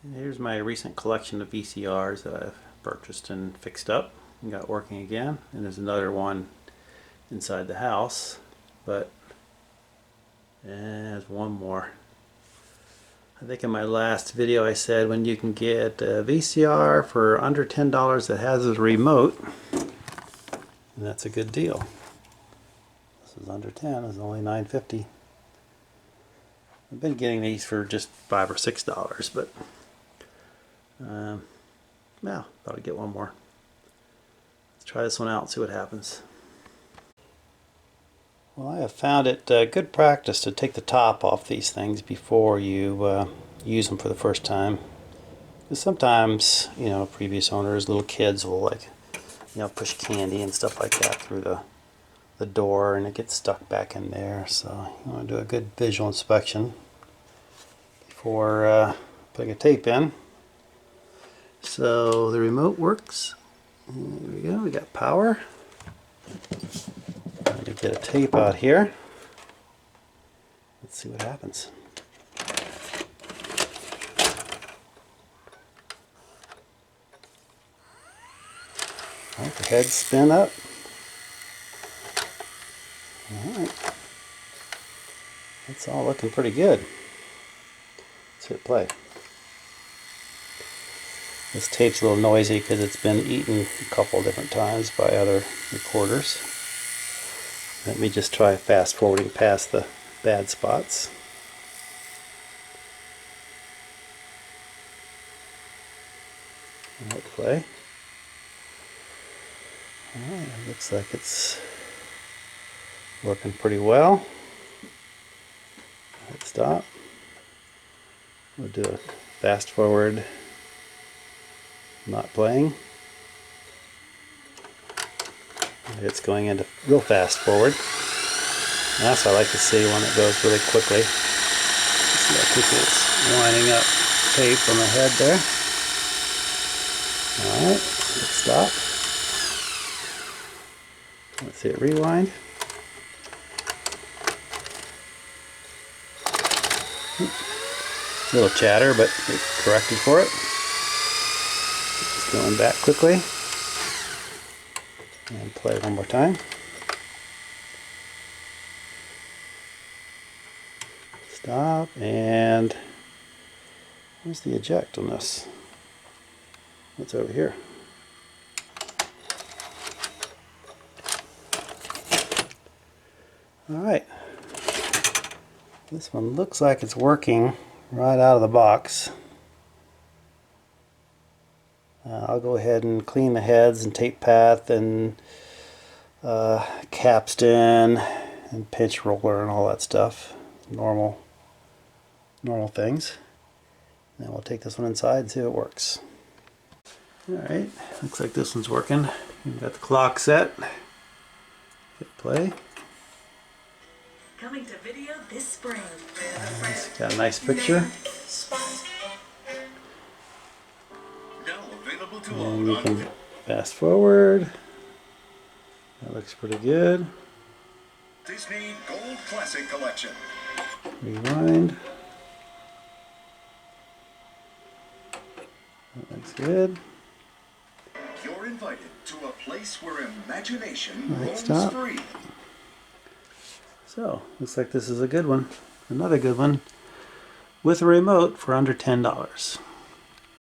And here's my recent collection of VCRs that I've purchased and fixed up and got working again. And there's another one inside the house, but there's one more. I think in my last video I said when you can get a VCR for under $10 that has a remote, and that's a good deal. This is under 10, it's only $9.50. I've been getting these for just $5 or $6, but yeah, thought I'd get one more. Let's try this one out and see what happens. Well, I have found it good practice to take the top off these things before you use them for the first time. Because sometimes, you know, previous owners, little kids will push candy and stuff like that through the door and it gets stuck back in there. So you want to do a good visual inspection before putting a tape in. So the remote works. There we go, we got power. I'm going to get a tape out here. Let's see what happens. Alright, the heads spin up. Alright. That's all looking pretty good. Let's hit play. This tape's a little noisy because it's been eaten a couple different times by other recorders. Let me just try fast forwarding past the bad spots. Hit play. Alright, looks like it's working pretty well. Hit stop. We'll do a fast forward, not playing. It's going into real fast forward. That's what I like to see when it goes really quickly. See how quickly it's winding up tape on the head there. Alright, let's stop. Let's see it rewind. A little chatter, but it corrected for it. Just going back quickly. And play one more time. Stop, and where's the eject on this? What's over here? Alright. This one looks like it's working right out of the box. I'll go ahead and clean the heads and tape path and capstan and pinch roller and all that stuff. Normal things. And then we'll take this one inside and see if it works. Alright, looks like this one's working. We've got the clock set. Hit play. Coming to video this spring. Got a nice picture. And you can fast forward. That looks pretty good. Disney Gold Classic Collection. Rewind. That looks good. You're invited to a place where imagination roams free. So, looks like this is a good one. Another good one with a remote for under $10.